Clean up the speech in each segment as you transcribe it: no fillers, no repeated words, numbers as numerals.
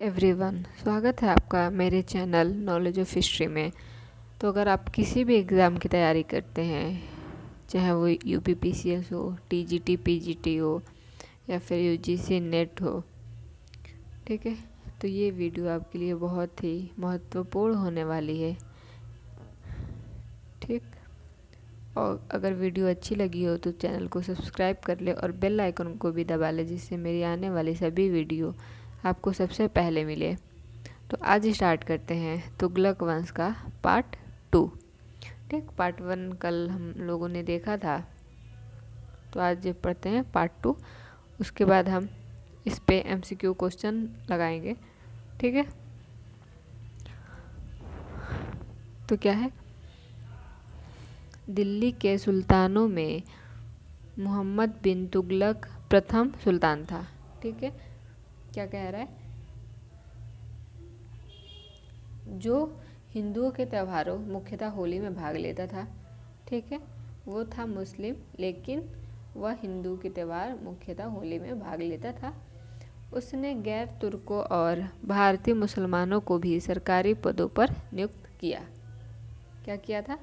Everyone, स्वागत है आपका मेरे चैनल नॉलेज ऑफ हिस्ट्री में। तो अगर आप किसी भी एग्ज़ाम की तैयारी करते हैं, चाहे वो यूपीपीसीएस हो, टीजीटी पीजीटी हो या फिर यूजीसी नेट हो, ठीक है, तो ये वीडियो आपके लिए बहुत ही महत्वपूर्ण होने वाली है। ठीक, और अगर वीडियो अच्छी लगी हो तो चैनल को सब्सक्राइब कर ले और बेल आइकन को भी दबा ले, जिससे मेरी आने वाली सभी वीडियो आपको सबसे पहले मिले। तो आज स्टार्ट करते हैं तुगलक वंश का पार्ट 2। ठीक, पार्ट 1 कल हम लोगों ने देखा था, तो आज पढ़ते हैं पार्ट 2। उसके बाद हम इस पे एमसीक्यू क्वेश्चन लगाएंगे। ठीक है, तो क्या है, दिल्ली के सुल्तानों में मोहम्मद बिन तुगलक प्रथम सुल्तान था। ठीक है, क्या कह रहा है, जो हिंदुओं के त्योहारों मुख्यतः होली में भाग लेता था। ठीक है, वो था मुस्लिम, लेकिन वह हिंदू के त्यौहार मुख्यतः होली में भाग लेता था। उसने गैर तुर्कों और भारतीय मुसलमानों को भी सरकारी पदों पर नियुक्त किया। क्या किया था,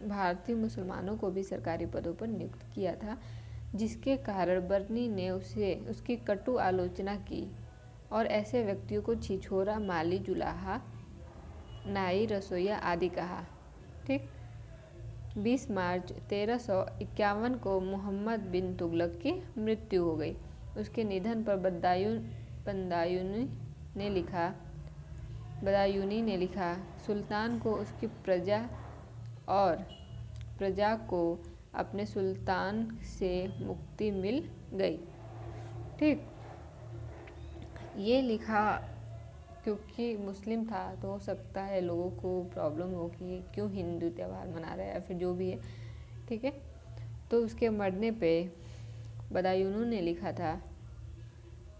भारतीय मुसलमानों को भी सरकारी पदों पर नियुक्त किया था, जिसके कारण बर्नी ने उसकी कटु आलोचना की और ऐसे व्यक्तियों को छिछोरा, माली, जुलाहा, नाई, रसोइया आदि कहा। ठीक, 20 मार्च 1351 को मोहम्मद बिन तुगलक की मृत्यु हो गई। उसके निधन पर बदायूनी ने लिखा, सुल्तान को उसकी प्रजा को अपने सुल्तान से मुक्ति मिल गई। ठीक, ये लिखा क्योंकि मुस्लिम था, तो हो सकता है लोगों को प्रॉब्लम हो कि क्यों हिंदू त्यौहार मना रहा है या फिर जो भी है। ठीक है, तो उसके मरने पे बदायूनी ने लिखा था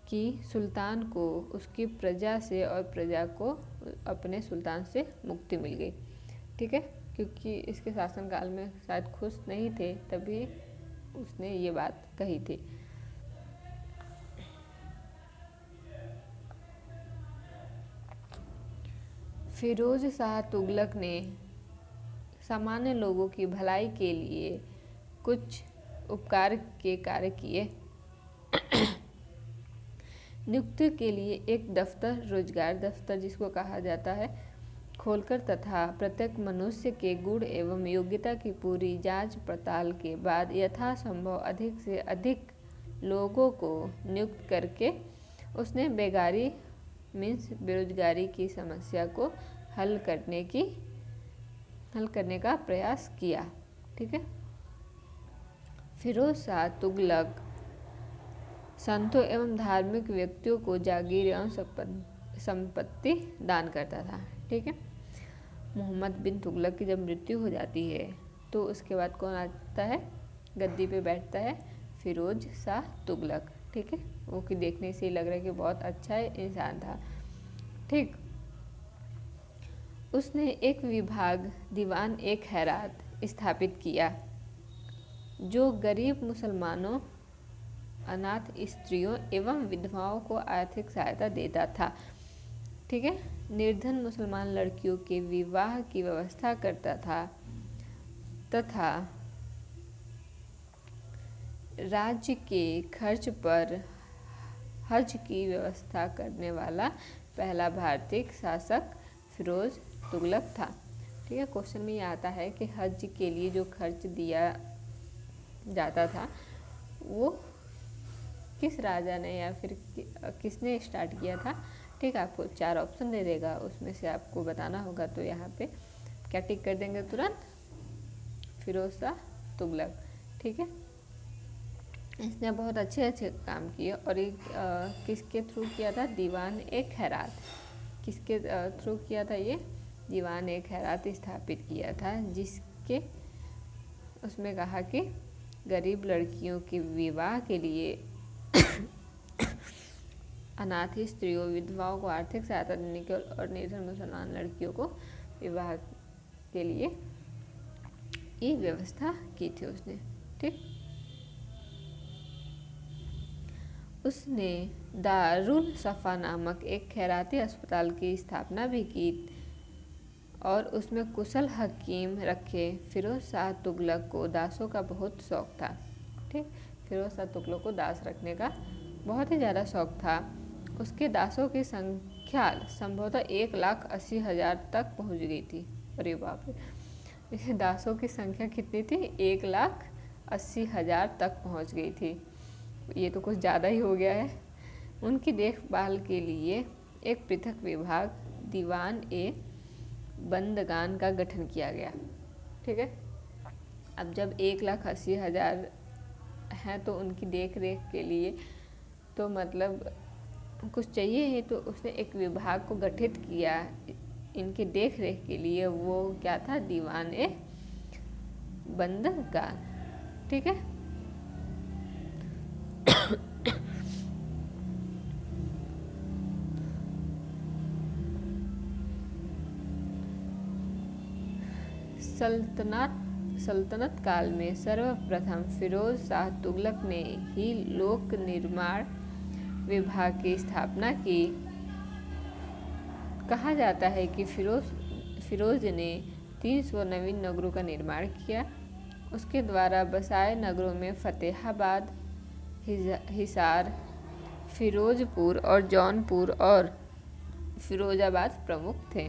कि सुल्तान को उसकी प्रजा से और प्रजा को अपने सुल्तान से मुक्ति मिल गई। ठीक है, क्योंकि इसके शासनकाल में शायद खुश नहीं थे, तभी उसने ये बात कही थी। फिरोज शाह तुगलक ने सामान्य लोगों की भलाई के लिए कुछ उपकार के कार्य किए। नियुक्ति के लिए एक दफ्तर, रोजगार दफ्तर जिसको कहा जाता है, खोलकर तथा प्रत्येक मनुष्य के गुण एवं योग्यता की पूरी जांच पड़ताल के बाद यथासंभव अधिक से अधिक लोगों को नियुक्त करके उसने बेगारी मीन्स बेरोजगारी की समस्या को हल करने का प्रयास किया। ठीक है, फिरोज शाह तुगलक संतों एवं धार्मिक व्यक्तियों को जागीर एवं संपत्ति दान करता था। ठीक है, मोहम्मद बिन तुगलक की जब मृत्यु हो जाती है तो उसके बाद कौन आता है, गद्दी पे बैठता है फिरोज शाह तुगलक। ठीक है, वो कि देखने से ही लग रहा है कि बहुत अच्छा इंसान था। ठीक, उसने एक विभाग दीवान एक हैरात स्थापित किया, जो गरीब मुसलमानों, अनाथ स्त्रियों एवं विधवाओं को आर्थिक सहायता देता था। ठीक है, निर्धन मुसलमान लड़कियों के विवाह की व्यवस्था करता था तथा राज्य के खर्च पर हज की व्यवस्था करने वाला पहला भारतीय शासक फिरोज तुगलक था। ठीक है, क्वेश्चन में ये आता है कि हज के लिए जो खर्च दिया जाता था वो किस राजा ने या फिर किसने स्टार्ट किया था। ठीक, आपको 4 ऑप्शन दे देगा, उसमें से आपको बताना होगा। तो यहाँ पे क्या टिक कर देंगे तुरंत, फिरोज शाह तुगलक। ठीक है, इसने बहुत अच्छे काम किए और ये किसके थ्रू किया था, दीवान एक हैरात। किसके थ्रू किया था, ये दीवान एक हैरात स्थापित किया था, जिसके उसमें कहा कि गरीब लड़कियों के विवाह के लिए अनाथ स्त्रियों, विधवाओं को आर्थिक सहायता देने के और निर्धन मुसलमान लड़कियों को विवाह के लिए ये व्यवस्था की थी उसने। ठीक, उसने दारुल सफ़ा नामक एक खैराती अस्पताल की स्थापना भी की और उसमें कुशल हकीम रखे। फिरोज शाह तुगलक को दासों का बहुत शौक था। ठीक, फिरोज शाह तुगलक को दास रखने का बहुत ही ज़्यादा शौक था। उसके दासों की संख्या संभवतः 1,80,000 तक पहुंच गई थी। अरे बाप रे, दासों की संख्या कितनी थी? 1,80,000 तक पहुंच गई थी। ये तो कुछ ज़्यादा ही हो गया है। उनकी देखभाल के लिए एक पृथक विभाग दीवान ए बंदगान का गठन किया गया। ठीक है, अब जब 1,80,000 हैं तो उनकी देख रेख के लिए तो मतलब कुछ चाहिए ही, तो उसने एक विभाग को गठित किया इनकी देख रेख के लिए। वो क्या था? दीवान ए बंदगान। ठीक है, सल्तनत काल में सर्वप्रथम फिरोज शाह तुगलक ने ही लोक निर्माण विभाग की स्थापना की। कहा जाता है कि फिरोज ने 300 नवीन नगरों का निर्माण किया। उसके द्वारा बसाए नगरों में फतेहाबाद, हिसार, फिरोजपुर और जौनपुर और फिरोजाबाद प्रमुख थे।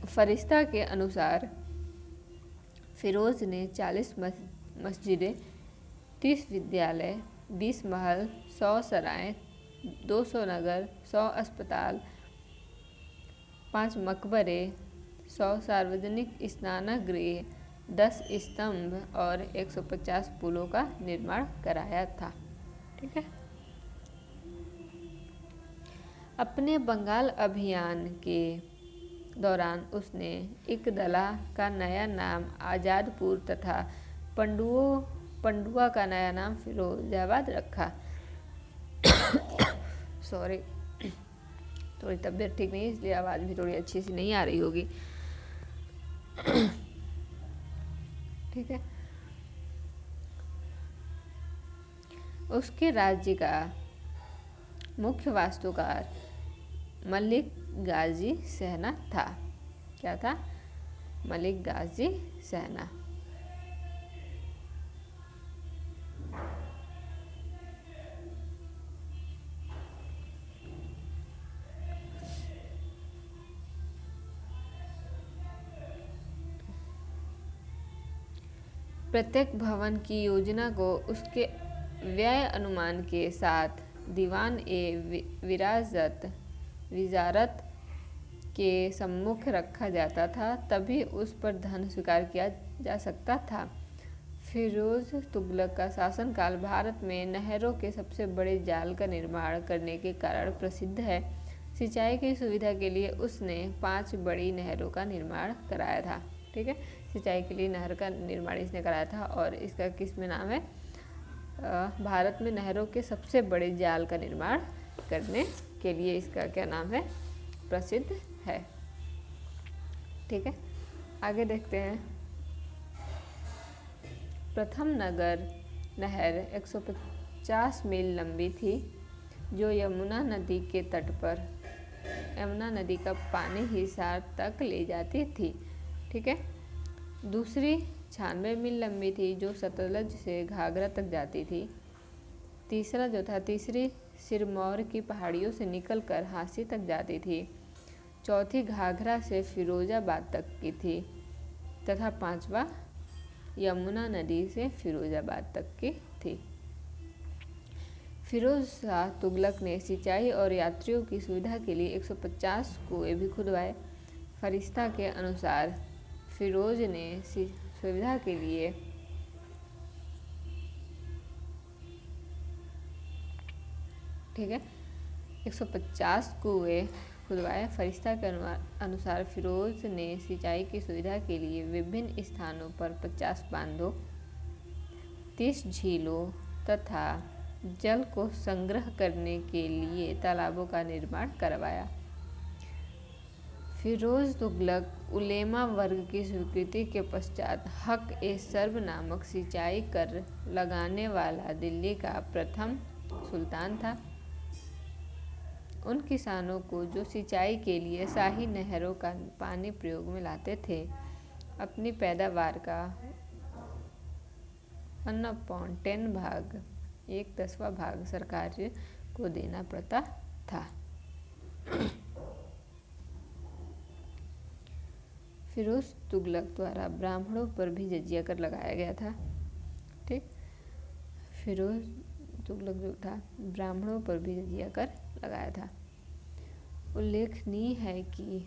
फरिश्ता के अनुसार फिरोज ने 40 मस्जिदें, 30 विद्यालय, 20 महल, 100 सराय, 200 नगर, 100 अस्पताल, 5 मकबरे, 100 सार्वजनिक स्नानगृह, 10 स्तंभ और 150 पुलों का निर्माण कराया था। ठीक है, अपने बंगाल अभियान के दौरान उसने इकदला का नया नाम आज़ादपुर तथा पंडुआ का नया नाम फिरोजाबाद रखा। सॉरी, थोड़ी तबीयत ठीक नहीं, इसलिए आवाज़ भी थोड़ी अच्छी सी नहीं आ रही होगी। ठीक है, उसके राज्य का मुख्य वास्तुकार मलिक गाजी सहना था। क्या था? मलिक गाजी सहना। प्रत्येक भवन की योजना को उसके व्यय अनुमान के साथ दीवान ए विजारत के सम्मुख रखा जाता था, तभी उस पर धन स्वीकार किया जा सकता था। फिरोज तुगलक का शासनकाल भारत में नहरों के सबसे बड़े जाल का निर्माण करने के कारण प्रसिद्ध है। सिंचाई की सुविधा के लिए उसने 5 बड़ी नहरों का निर्माण कराया था। ठीक है, सिंचाई के लिए नहर का निर्माण इसने कराया था और इसका किस में नाम है? भारत में नहरों के सबसे बड़े जाल का निर्माण करने के लिए इसका क्या नाम है? प्रसिद्ध है। ठीक है, आगे देखते हैं। प्रथम नहर 150 मील लंबी थी, जो यमुना नदी के तट पर यमुना नदी का पानी हिसार तक ले जाती थी। ठीक है, दूसरी 96 मील लंबी थी, जो सतलज से घाघरा तक जाती थी। तीसरी सिरमौर की पहाड़ियों से निकलकर हांसी तक जाती थी। चौथी घाघरा से फिरोजाबाद तक की थी तथा 5वां यमुना नदी से फिरोजाबाद तक की थी। फिरोज शाह तुगलक ने सिंचाई और यात्रियों की सुविधा के लिए 150 कुएं भी खुदवाए। फरिश्ता के अनुसार फिरोज ने सुविधा के लिए ठीक है 150 कुएं खुदवाए। फरिश्ता के अनुसार फिरोज ने सिंचाई की सुविधा के लिए विभिन्न स्थानों पर 50 बांधों, 30 झीलों तथा जल को संग्रह करने के लिए तालाबों का निर्माण करवाया। फिरोज तुगलक उलेमा वर्ग की स्वीकृति के पश्चात हक ए सर्ब नामक सिंचाई कर लगाने वाला दिल्ली का प्रथम सुल्तान था। उन किसानों को जो सिंचाई के लिए शाही नहरों का पानी प्रयोग में लाते थे, अपनी पैदावार का 1/10 भाग, 1/10वां भाग सरकार को देना पड़ता था। फिरोज तुगलक द्वारा ब्राह्मणों पर भी जजिया कर लगाया गया था। ठीक, फिरोज तुगलक जो था ब्राह्मणों पर भी जजिया कर लगाया था। उल्लेखनीय है कि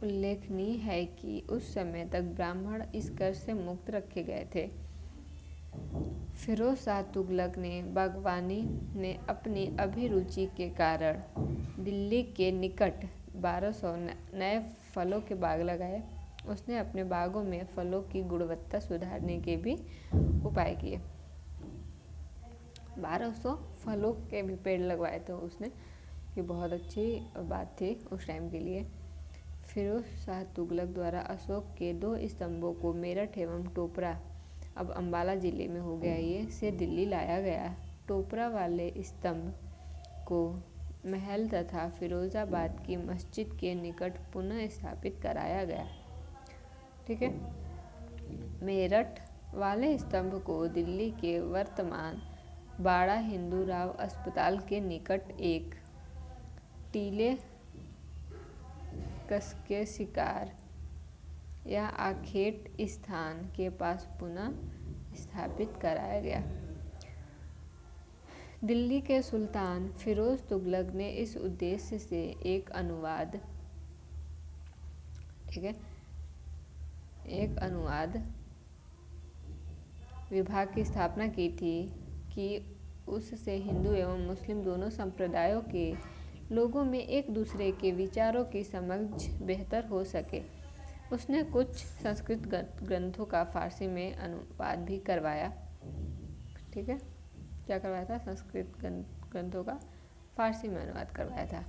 उल्लेखनीय है कि उस समय तक ब्राह्मण इस कर से मुक्त रखे गए थे। फिरोज शाह तुगलक ने बागवानी में अपनी अभिरुचि के कारण दिल्ली के निकट 1200 नए फलों के बाग लगाए। उसने अपने बागों में फलों की गुणवत्ता सुधारने के भी उपाय किए। 1200 फलों के भी पेड़ लगवाए थे उसने, ये बहुत अच्छी बात थी उस टाइम के लिए। फिरोज शाह तुगलक द्वारा अशोक के 2 स्तंभों को मेरठ एवं टोपरा, अब अम्बाला जिले में हो गया ये, से दिल्ली लाया गया। टोपरा वाले स्तंभ को महल तथा फिरोजाबाद की मस्जिद के निकट पुनः स्थापित कराया गया। ठीक है, मेरठ वाले स्तंभ को दिल्ली के वर्तमान बाड़ा हिंदू राव अस्पताल के निकट एक टीले कसके शिकार या आखेट स्थान के पास पुनः स्थापित कराया गया। दिल्ली के सुल्तान फिरोज तुगलक ने इस उद्देश्य से एक अनुवाद, ठीक है, एक अनुवाद विभाग की स्थापना की थी कि उससे हिंदू एवं मुस्लिम दोनों संप्रदायों के लोगों में एक दूसरे के विचारों की समझ बेहतर हो सके। उसने कुछ संस्कृत ग्रंथों का फारसी में अनुवाद भी करवाया। ठीक है, क्या करवाया था? संस्कृत ग्रंथों का फारसी में अनुवाद करवाया था।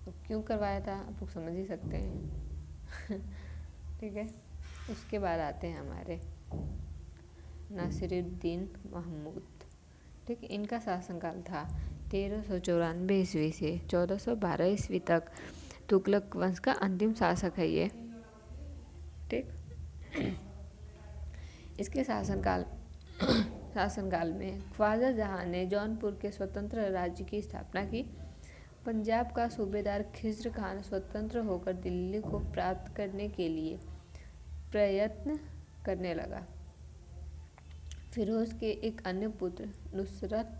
तो क्यों करवाया था आप लोग समझ ही सकते हैं। ठीक है, उसके बाद आते हैं हमारे नासिरुद्दीन महमूद। ठीक, इनका शासनकाल था 1394 ईस्वी से 1412 ईस्वी तक। तुगलक वंश का अंतिम शासक है ये। ठीक, इसके शासनकाल में ख्वाजा जहां ने जौनपुर के स्वतंत्र राज्य की स्थापना की। पंजाब का सूबेदार खिज्र खान स्वतंत्र होकर दिल्ली को प्राप्त करने के लिए प्रयत्न करने लगा। फिरोज के एक अन्य पुत्र नुसरत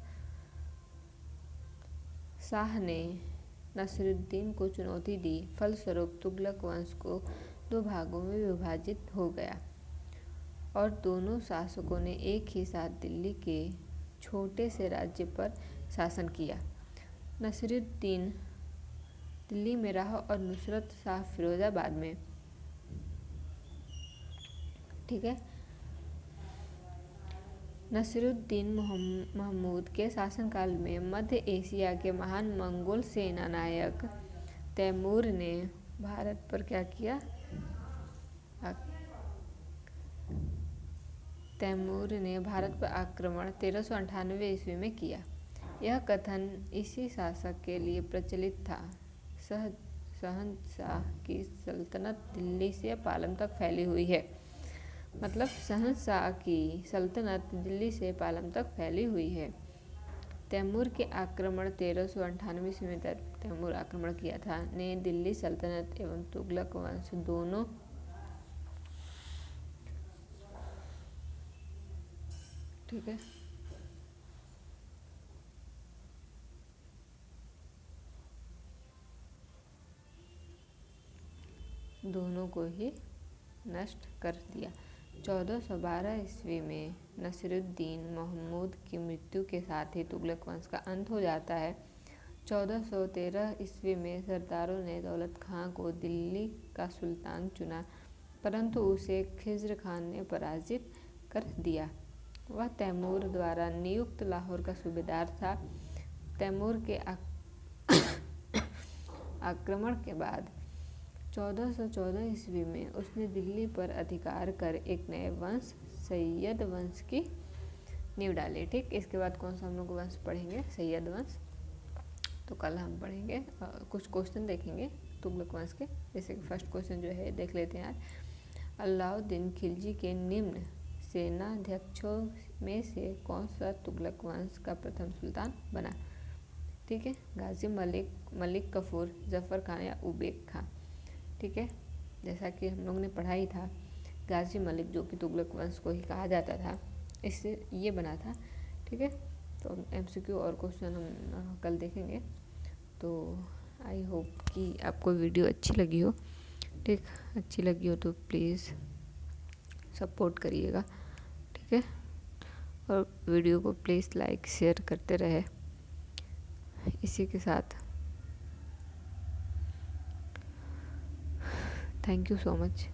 शाह ने नासिरुद्दीन को चुनौती दी। फलस्वरूप तुगलक वंश को 2 भागों में विभाजित हो गया और दोनों शासकों ने एक ही साथ दिल्ली के छोटे से राज्य पर शासन किया। नासिरुद्दीन दिल्ली में रहा और नुसरत शाह फिरोजाबाद में। ठीक है, नासिरुद्दीन महमूद के शासनकाल में मध्य एशिया के महान मंगोल सेना नायक तैमूर ने भारत पर क्या किया? तैमूर ने भारत पर आक्रमण 1398 ईस्वी में किया। यह कथन इसी शासक के लिए प्रचलित था। शहंशाह की सल्तनत दिल्ली से पालम तक फैली हुई है। मतलब शहंशाह की सल्तनत दिल्ली से पालम तक फैली हुई है। तैमूर के आक्रमण 1398 ईस्वी में तैमूर आक्रमण किया था ने दिल्ली सल्तनत एवं तुगलक वंश दोनों ठीक है दोनों को ही नष्ट कर दिया। 1412 ईस्वी में नासिरुद्दीन महमूद की मृत्यु के साथ ही तुगलक वंश का अंत हो जाता है। 1413 ईस्वी में सरदारों ने दौलत खां को दिल्ली का सुल्तान चुना, परंतु उसे खिज्र खान ने पराजित कर दिया। वह तैमूर द्वारा नियुक्त लाहौर का सूबेदार था। तैमूर के आक्रमण के बाद 1414 ईस्वी में उसने दिल्ली पर अधिकार कर एक नए वंश सैयद वंश की नींव डाली। ठीक, इसके बाद कौन सा हम लोग वंश पढ़ेंगे? सैयद वंश। तो कल हम पढ़ेंगे, कुछ क्वेश्चन देखेंगे तुगलक वंश के। जैसे कि फर्स्ट क्वेश्चन जो है देख लेते हैं यार। अलाउद्दीन खिलजी के निम्न सेनाध्यक्षों में से कौन सा तुगलक वंश का प्रथम सुल्तान बना? ठीक है, गाजी मलिक, मलिक कफूर, जफर खान या उबेक खान। ठीक है, जैसा कि हम लोग ने पढ़ा ही था, गाजी मलिक जो कि तुगलक वंश को ही कहा जाता था, इससे ये बना था। ठीक है, तो MCQ और क्वेश्चन हम कल देखेंगे। तो आई होप कि आपको वीडियो अच्छी लगी हो। ठीक, अच्छी लगी हो तो प्लीज़ सपोर्ट करिएगा। ठीक है, और वीडियो को प्लीज़ लाइक शेयर करते रहे। इसी के साथ थैंक यू सो मच।